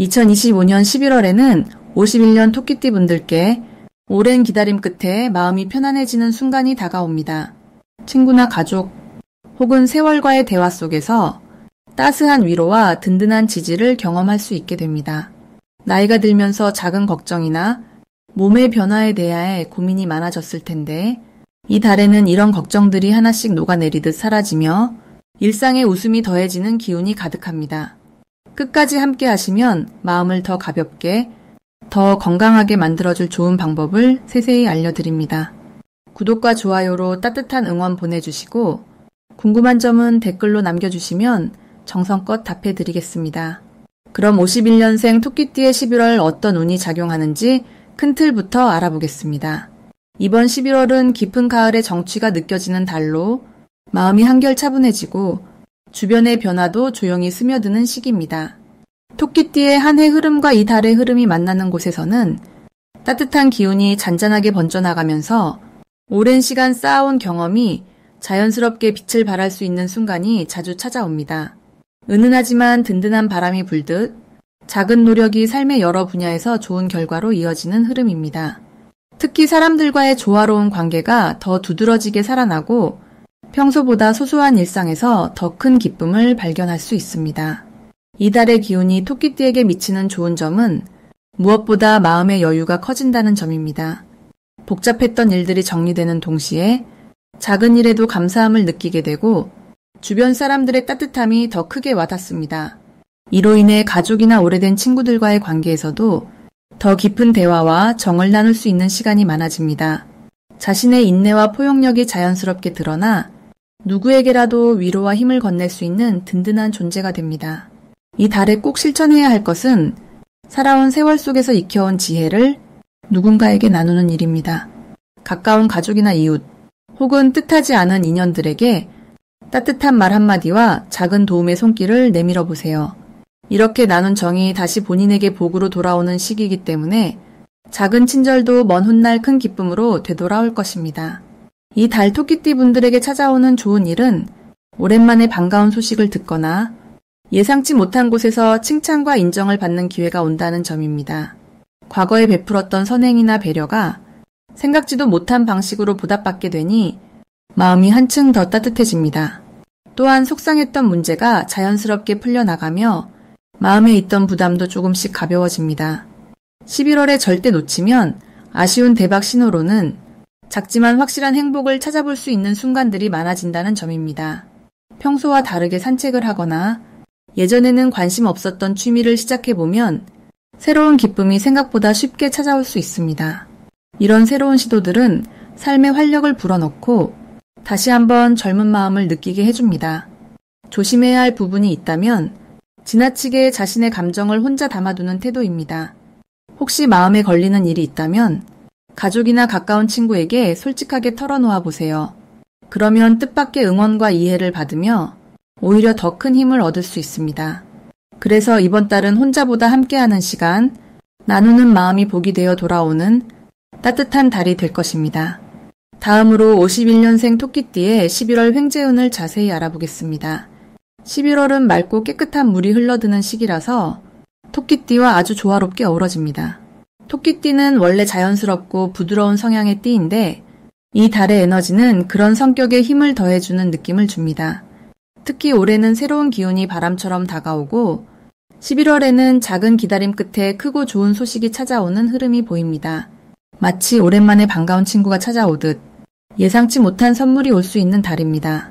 2025년 11월에는 51년 토끼띠 분들께 오랜 기다림 끝에 마음이 편안해지는 순간이 다가옵니다. 친구나 가족 혹은 세월과의 대화 속에서 따스한 위로와 든든한 지지를 경험할 수 있게 됩니다. 나이가 들면서 작은 걱정이나 몸의 변화에 대해 고민이 많아졌을 텐데 이 달에는 이런 걱정들이 하나씩 녹아내리듯 사라지며 일상에 웃음이 더해지는 기운이 가득합니다. 끝까지 함께 하시면 마음을 더 가볍게, 더 건강하게 만들어줄 좋은 방법을 세세히 알려드립니다. 구독과 좋아요로 따뜻한 응원 보내주시고 궁금한 점은 댓글로 남겨주시면 정성껏 답해드리겠습니다. 그럼 51년생 토끼띠의 11월 어떤 운이 작용하는지 큰 틀부터 알아보겠습니다. 이번 11월은 깊은 가을의 정취가 느껴지는 달로 마음이 한결 차분해지고 주변의 변화도 조용히 스며드는 시기입니다. 토끼띠의 한 해 흐름과 이 달의 흐름이 만나는 곳에서는 따뜻한 기운이 잔잔하게 번져나가면서 오랜 시간 쌓아온 경험이 자연스럽게 빛을 발할 수 있는 순간이 자주 찾아옵니다. 은은하지만 든든한 바람이 불듯 작은 노력이 삶의 여러 분야에서 좋은 결과로 이어지는 흐름입니다. 특히 사람들과의 조화로운 관계가 더 두드러지게 살아나고 평소보다 소소한 일상에서 더 큰 기쁨을 발견할 수 있습니다. 이달의 기운이 토끼띠에게 미치는 좋은 점은 무엇보다 마음의 여유가 커진다는 점입니다. 복잡했던 일들이 정리되는 동시에 작은 일에도 감사함을 느끼게 되고 주변 사람들의 따뜻함이 더 크게 와닿습니다. 이로 인해 가족이나 오래된 친구들과의 관계에서도 더 깊은 대화와 정을 나눌 수 있는 시간이 많아집니다. 자신의 인내와 포용력이 자연스럽게 드러나 누구에게라도 위로와 힘을 건넬 수 있는 든든한 존재가 됩니다. 이 달에 꼭 실천해야 할 것은 살아온 세월 속에서 익혀온 지혜를 누군가에게 나누는 일입니다. 가까운 가족이나 이웃 혹은 뜻하지 않은 인연들에게 따뜻한 말 한마디와 작은 도움의 손길을 내밀어 보세요. 이렇게 나눈 정이 다시 본인에게 복으로 돌아오는 시기이기 때문에 작은 친절도 먼 훗날 큰 기쁨으로 되돌아올 것입니다. 이 달 토끼띠 분들에게 찾아오는 좋은 일은 오랜만에 반가운 소식을 듣거나 예상치 못한 곳에서 칭찬과 인정을 받는 기회가 온다는 점입니다. 과거에 베풀었던 선행이나 배려가 생각지도 못한 방식으로 보답받게 되니 마음이 한층 더 따뜻해집니다. 또한 속상했던 문제가 자연스럽게 풀려나가며 마음에 있던 부담도 조금씩 가벼워집니다. 11월에 절대 놓치면 아쉬운 대박 신호로는 작지만 확실한 행복을 찾아볼 수 있는 순간들이 많아진다는 점입니다. 평소와 다르게 산책을 하거나 예전에는 관심 없었던 취미를 시작해보면 새로운 기쁨이 생각보다 쉽게 찾아올 수 있습니다. 이런 새로운 시도들은 삶의 활력을 불어넣고 다시 한번 젊은 마음을 느끼게 해줍니다. 조심해야 할 부분이 있다면 지나치게 자신의 감정을 혼자 담아두는 태도입니다. 혹시 마음에 걸리는 일이 있다면 가족이나 가까운 친구에게 솔직하게 털어놓아 보세요. 그러면 뜻밖의 응원과 이해를 받으며 오히려 더 큰 힘을 얻을 수 있습니다. 그래서 이번 달은 혼자보다 함께하는 시간, 나누는 마음이 복이 되어 돌아오는 따뜻한 달이 될 것입니다. 다음으로 51년생 토끼띠의 11월 횡재운을 자세히 알아보겠습니다. 11월은 맑고 깨끗한 물이 흘러드는 시기라서 토끼띠와 아주 조화롭게 어우러집니다. 토끼띠는 원래 자연스럽고 부드러운 성향의 띠인데 이 달의 에너지는 그런 성격에 힘을 더해주는 느낌을 줍니다. 특히 올해는 새로운 기운이 바람처럼 다가오고 11월에는 작은 기다림 끝에 크고 좋은 소식이 찾아오는 흐름이 보입니다. 마치 오랜만에 반가운 친구가 찾아오듯 예상치 못한 선물이 올 수 있는 달입니다.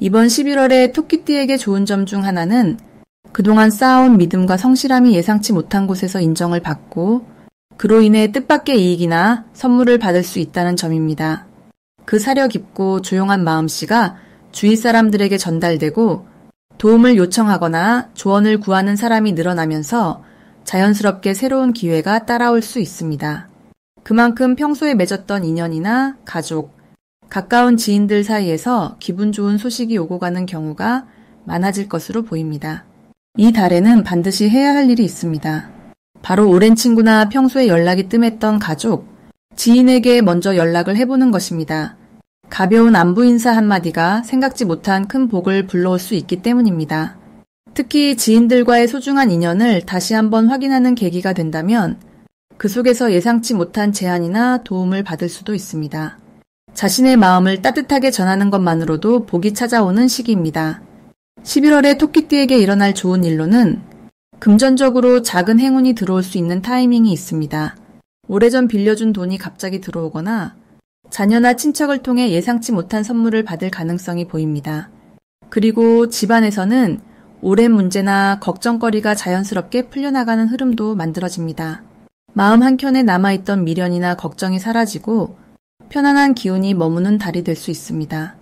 이번 11월에 토끼띠에게 좋은 점 중 하나는 그동안 쌓아온 믿음과 성실함이 예상치 못한 곳에서 인정을 받고 그로 인해 뜻밖의 이익이나 선물을 받을 수 있다는 점입니다. 그 사려 깊고 조용한 마음씨가 주위 사람들에게 전달되고 도움을 요청하거나 조언을 구하는 사람이 늘어나면서 자연스럽게 새로운 기회가 따라올 수 있습니다. 그만큼 평소에 맺었던 인연이나 가족, 가까운 지인들 사이에서 기분 좋은 소식이 오고 가는 경우가 많아질 것으로 보입니다. 이 달에는 반드시 해야 할 일이 있습니다. 바로 오랜 친구나 평소에 연락이 뜸했던 가족, 지인에게 먼저 연락을 해보는 것입니다. 가벼운 안부 인사 한마디가 생각지 못한 큰 복을 불러올 수 있기 때문입니다. 특히 지인들과의 소중한 인연을 다시 한번 확인하는 계기가 된다면 그 속에서 예상치 못한 제안이나 도움을 받을 수도 있습니다. 자신의 마음을 따뜻하게 전하는 것만으로도 복이 찾아오는 시기입니다. 11월에 토끼띠에게 일어날 좋은 일로는 금전적으로 작은 행운이 들어올 수 있는 타이밍이 있습니다. 오래전 빌려준 돈이 갑자기 들어오거나 자녀나 친척을 통해 예상치 못한 선물을 받을 가능성이 보입니다. 그리고 집안에서는 오랜 문제나 걱정거리가 자연스럽게 풀려나가는 흐름도 만들어집니다. 마음 한켠에 남아있던 미련이나 걱정이 사라지고 편안한 기운이 머무는 달이 될 수 있습니다.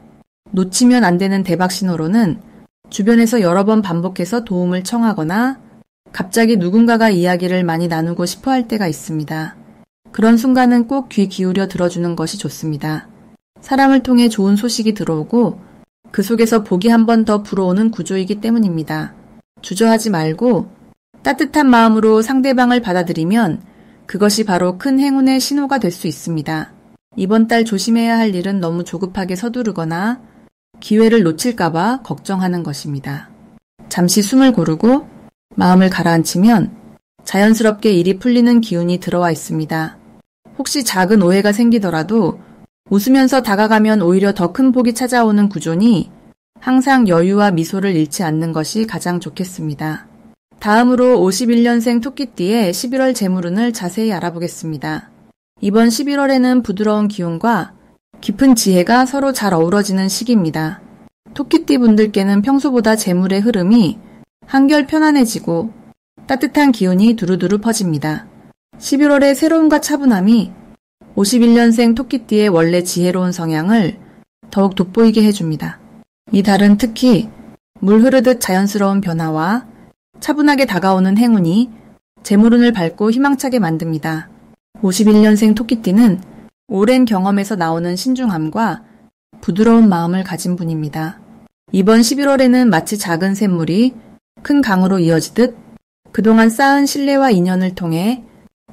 놓치면 안 되는 대박 신호로는 주변에서 여러 번 반복해서 도움을 청하거나 갑자기 누군가가 이야기를 많이 나누고 싶어 할 때가 있습니다. 그런 순간은 꼭 귀 기울여 들어주는 것이 좋습니다. 사람을 통해 좋은 소식이 들어오고 그 속에서 복이 한 번 더 불어오는 구조이기 때문입니다. 주저하지 말고 따뜻한 마음으로 상대방을 받아들이면 그것이 바로 큰 행운의 신호가 될 수 있습니다. 이번 달 조심해야 할 일은 너무 조급하게 서두르거나 기회를 놓칠까봐 걱정하는 것입니다. 잠시 숨을 고르고 마음을 가라앉히면 자연스럽게 일이 풀리는 기운이 들어와 있습니다. 혹시 작은 오해가 생기더라도 웃으면서 다가가면 오히려 더 큰 복이 찾아오는 구조니 항상 여유와 미소를 잃지 않는 것이 가장 좋겠습니다. 다음으로 51년생 토끼띠의 11월 재물운을 자세히 알아보겠습니다. 이번 11월에는 부드러운 기운과 깊은 지혜가 서로 잘 어우러지는 시기입니다. 토끼띠 분들께는 평소보다 재물의 흐름이 한결 편안해지고 따뜻한 기운이 두루두루 퍼집니다. 11월의 새로움과 차분함이 51년생 토끼띠의 원래 지혜로운 성향을 더욱 돋보이게 해줍니다. 이 달은 특히 물 흐르듯 자연스러운 변화와 차분하게 다가오는 행운이 재물운을 밝고 희망차게 만듭니다. 51년생 토끼띠는 오랜 경험에서 나오는 신중함과 부드러운 마음을 가진 분입니다. 이번 11월에는 마치 작은 샘물이 큰 강으로 이어지듯 그동안 쌓은 신뢰와 인연을 통해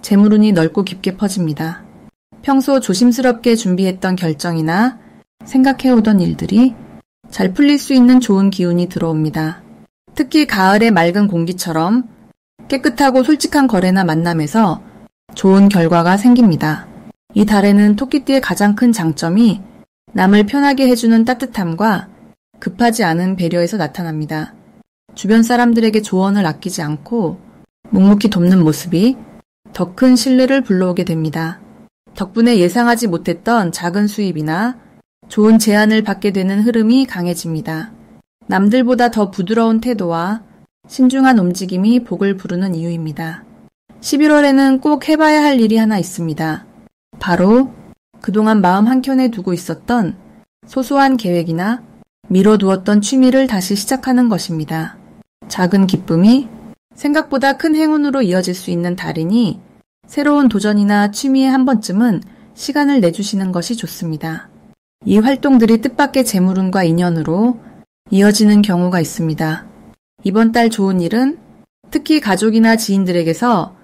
재물운이 넓고 깊게 퍼집니다. 평소 조심스럽게 준비했던 결정이나 생각해오던 일들이 잘 풀릴 수 있는 좋은 기운이 들어옵니다. 특히 가을의 맑은 공기처럼 깨끗하고 솔직한 거래나 만남에서 좋은 결과가 생깁니다. 이 달에는 토끼띠의 가장 큰 장점이 남을 편하게 해주는 따뜻함과 급하지 않은 배려에서 나타납니다. 주변 사람들에게 조언을 아끼지 않고 묵묵히 돕는 모습이 더 큰 신뢰를 불러오게 됩니다. 덕분에 예상하지 못했던 작은 수입이나 좋은 제안을 받게 되는 흐름이 강해집니다. 남들보다 더 부드러운 태도와 신중한 움직임이 복을 부르는 이유입니다. 11월에는 꼭 해봐야 할 일이 하나 있습니다. 바로 그동안 마음 한켠에 두고 있었던 소소한 계획이나 미뤄두었던 취미를 다시 시작하는 것입니다. 작은 기쁨이 생각보다 큰 행운으로 이어질 수 있는 달이니 새로운 도전이나 취미에 한 번쯤은 시간을 내주시는 것이 좋습니다. 이 활동들이 뜻밖의 재물운과 인연으로 이어지는 경우가 있습니다. 이번 달 좋은 일은 특히 가족이나 지인들에게서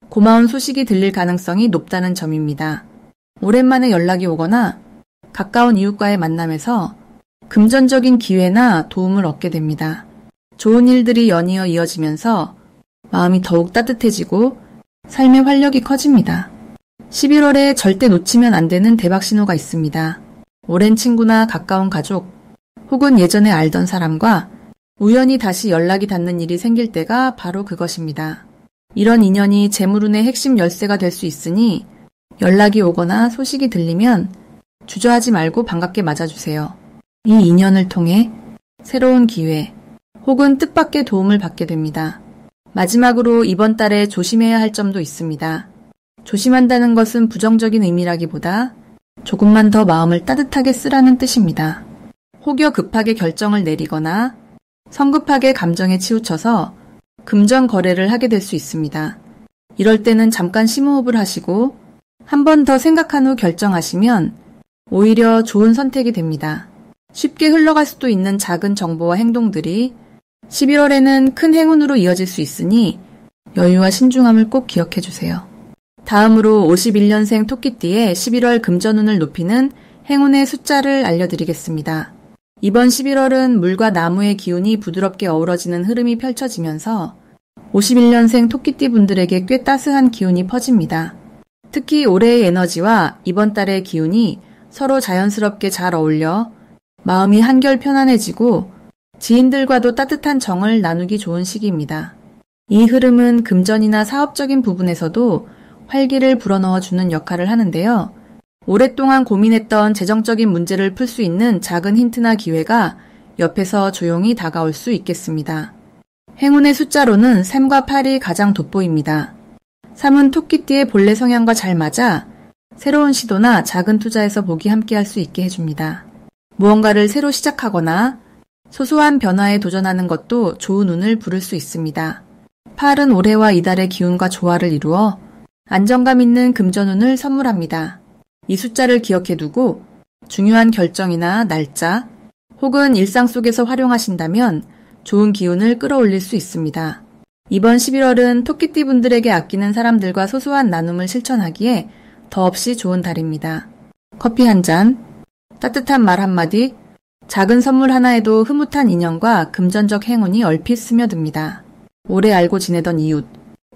고마운 소식이 들릴 가능성이 높다는 점입니다. 오랜만에 연락이 오거나 가까운 이웃과의 만남에서 금전적인 기회나 도움을 얻게 됩니다. 좋은 일들이 연이어 이어지면서 마음이 더욱 따뜻해지고 삶의 활력이 커집니다. 11월에 절대 놓치면 안 되는 대박 신호가 있습니다. 오랜 친구나 가까운 가족 혹은 예전에 알던 사람과 우연히 다시 연락이 닿는 일이 생길 때가 바로 그것입니다. 이런 인연이 재물운의 핵심 열쇠가 될 수 있으니 연락이 오거나 소식이 들리면 주저하지 말고 반갑게 맞아주세요. 이 인연을 통해 새로운 기회 혹은 뜻밖의 도움을 받게 됩니다. 마지막으로 이번 달에 조심해야 할 점도 있습니다. 조심한다는 것은 부정적인 의미라기보다 조금만 더 마음을 따뜻하게 쓰라는 뜻입니다. 혹여 급하게 결정을 내리거나 성급하게 감정에 치우쳐서 금전 거래를 하게 될 수 있습니다. 이럴 때는 잠깐 심호흡을 하시고 한 번 더 생각한 후 결정하시면 오히려 좋은 선택이 됩니다. 쉽게 흘러갈 수도 있는 작은 정보와 행동들이 11월에는 큰 행운으로 이어질 수 있으니 여유와 신중함을 꼭 기억해 주세요. 다음으로 51년생 토끼띠의 11월 금전운을 높이는 행운의 숫자를 알려드리겠습니다. 이번 11월은 물과 나무의 기운이 부드럽게 어우러지는 흐름이 펼쳐지면서 51년생 토끼띠 분들에게 꽤 따스한 기운이 퍼집니다. 특히 올해의 에너지와 이번 달의 기운이 서로 자연스럽게 잘 어울려 마음이 한결 편안해지고 지인들과도 따뜻한 정을 나누기 좋은 시기입니다. 이 흐름은 금전이나 사업적인 부분에서도 활기를 불어넣어주는 역할을 하는데요. 오랫동안 고민했던 재정적인 문제를 풀 수 있는 작은 힌트나 기회가 옆에서 조용히 다가올 수 있겠습니다. 행운의 숫자로는 3과 8이 가장 돋보입니다. 3은 토끼띠의 본래 성향과 잘 맞아 새로운 시도나 작은 투자에서 복이 함께할 수 있게 해줍니다. 무언가를 새로 시작하거나 소소한 변화에 도전하는 것도 좋은 운을 부를 수 있습니다. 8은 올해와 이달의 기운과 조화를 이루어 안정감 있는 금전운을 선물합니다. 이 숫자를 기억해두고 중요한 결정이나 날짜 혹은 일상 속에서 활용하신다면 좋은 기운을 끌어올릴 수 있습니다. 이번 11월은 토끼띠 분들에게 아끼는 사람들과 소소한 나눔을 실천하기에 더없이 좋은 달입니다. 커피 한 잔, 따뜻한 말 한마디, 작은 선물 하나에도 흐뭇한 인연과 금전적 행운이 얼핏 스며듭니다. 오래 알고 지내던 이웃,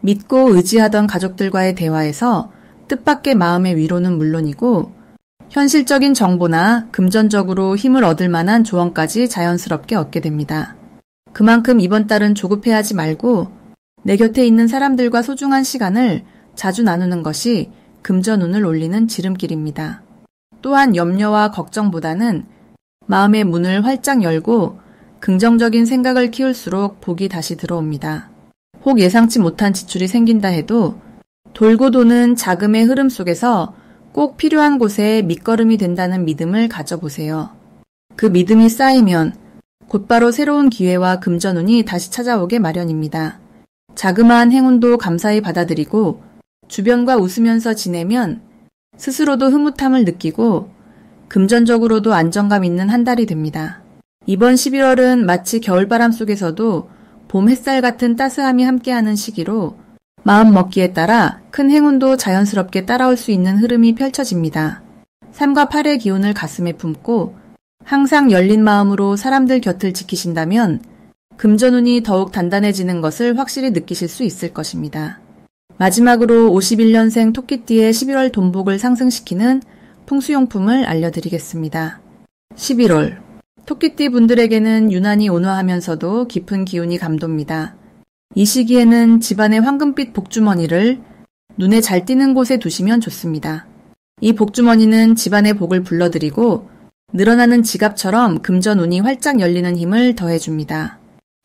믿고 의지하던 가족들과의 대화에서 뜻밖의 마음의 위로는 물론이고 현실적인 정보나 금전적으로 힘을 얻을 만한 조언까지 자연스럽게 얻게 됩니다. 그만큼 이번 달은 조급해하지 말고 내 곁에 있는 사람들과 소중한 시간을 자주 나누는 것이 금전운을 올리는 지름길입니다. 또한 염려와 걱정보다는 마음의 문을 활짝 열고 긍정적인 생각을 키울수록 복이 다시 들어옵니다. 혹 예상치 못한 지출이 생긴다 해도 돌고 도는 자금의 흐름 속에서 꼭 필요한 곳에 밑거름이 된다는 믿음을 가져보세요. 그 믿음이 쌓이면 곧바로 새로운 기회와 금전운이 다시 찾아오게 마련입니다. 자그마한 행운도 감사히 받아들이고 주변과 웃으면서 지내면 스스로도 흐뭇함을 느끼고 금전적으로도 안정감 있는 한 달이 됩니다. 이번 11월은 마치 겨울바람 속에서도 봄 햇살 같은 따스함이 함께하는 시기로 마음 먹기에 따라 큰 행운도 자연스럽게 따라올 수 있는 흐름이 펼쳐집니다. 3과 8의 기운을 가슴에 품고 항상 열린 마음으로 사람들 곁을 지키신다면 금전운이 더욱 단단해지는 것을 확실히 느끼실 수 있을 것입니다. 마지막으로 51년생 토끼띠의 11월 돈복을 상승시키는 풍수용품을 알려드리겠습니다. 11월 토끼띠 분들에게는 유난히 온화하면서도 깊은 기운이 감돕니다. 이 시기에는 집안의 황금빛 복주머니를 눈에 잘 띄는 곳에 두시면 좋습니다. 이 복주머니는 집안의 복을 불러들이고 늘어나는 지갑처럼 금전운이 활짝 열리는 힘을 더해줍니다.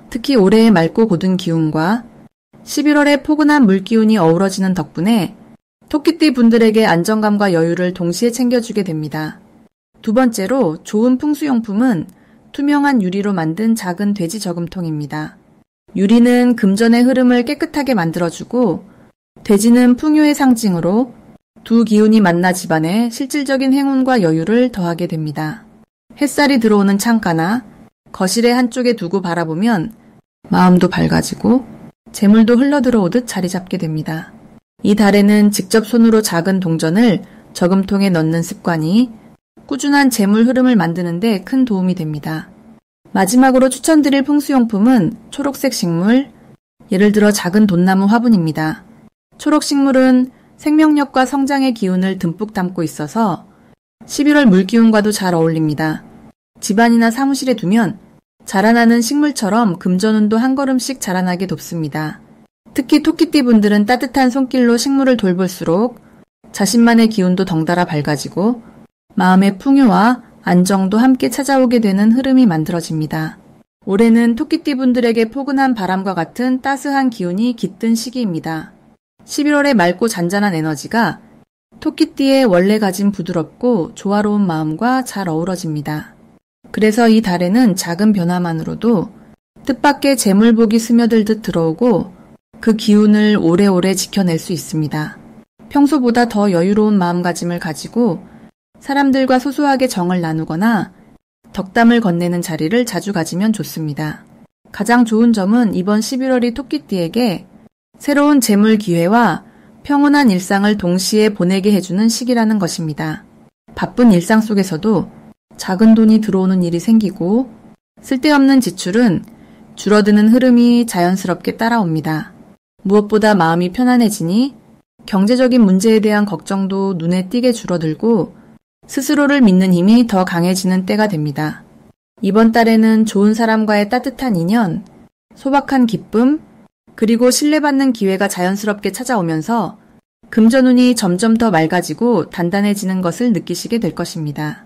특히 올해의 맑고 고든 기운과 11월의 포근한 물기운이 어우러지는 덕분에 토끼띠 분들에게 안정감과 여유를 동시에 챙겨주게 됩니다. 두 번째로 좋은 풍수용품은 투명한 유리로 만든 작은 돼지 저금통입니다. 유리는 금전의 흐름을 깨끗하게 만들어주고 돼지는 풍요의 상징으로 두 기운이 만나 집안에 실질적인 행운과 여유를 더하게 됩니다. 햇살이 들어오는 창가나 거실의 한쪽에 두고 바라보면 마음도 밝아지고 재물도 흘러들어오듯 자리 잡게 됩니다. 이 달에는 직접 손으로 작은 동전을 저금통에 넣는 습관이 꾸준한 재물 흐름을 만드는 데 큰 도움이 됩니다. 마지막으로 추천드릴 풍수용품은 초록색 식물, 예를 들어 작은 돈나무 화분입니다. 초록 식물은 생명력과 성장의 기운을 듬뿍 담고 있어서 11월 물기운과도 잘 어울립니다. 집안이나 사무실에 두면 자라나는 식물처럼 금전운도 한 걸음씩 자라나게 돕습니다. 특히 토끼띠 분들은 따뜻한 손길로 식물을 돌볼수록 자신만의 기운도 덩달아 밝아지고 마음의 풍요와 안정도 함께 찾아오게 되는 흐름이 만들어집니다. 올해는 토끼띠 분들에게 포근한 바람과 같은 따스한 기운이 깃든 시기입니다. 11월의 맑고 잔잔한 에너지가 토끼띠의 원래 가진 부드럽고 조화로운 마음과 잘 어우러집니다. 그래서 이 달에는 작은 변화만으로도 뜻밖의 재물복이 스며들듯 들어오고 그 기운을 오래오래 지켜낼 수 있습니다. 평소보다 더 여유로운 마음가짐을 가지고 사람들과 소소하게 정을 나누거나 덕담을 건네는 자리를 자주 가지면 좋습니다. 가장 좋은 점은 이번 11월이 토끼띠에게 새로운 재물 기회와 평온한 일상을 동시에 보내게 해주는 시기라는 것입니다. 바쁜 일상 속에서도 작은 돈이 들어오는 일이 생기고 쓸데없는 지출은 줄어드는 흐름이 자연스럽게 따라옵니다. 무엇보다 마음이 편안해지니 경제적인 문제에 대한 걱정도 눈에 띄게 줄어들고 스스로를 믿는 힘이 더 강해지는 때가 됩니다. 이번 달에는 좋은 사람과의 따뜻한 인연, 소박한 기쁨, 그리고 신뢰받는 기회가 자연스럽게 찾아오면서 금전운이 점점 더 맑아지고 단단해지는 것을 느끼시게 될 것입니다.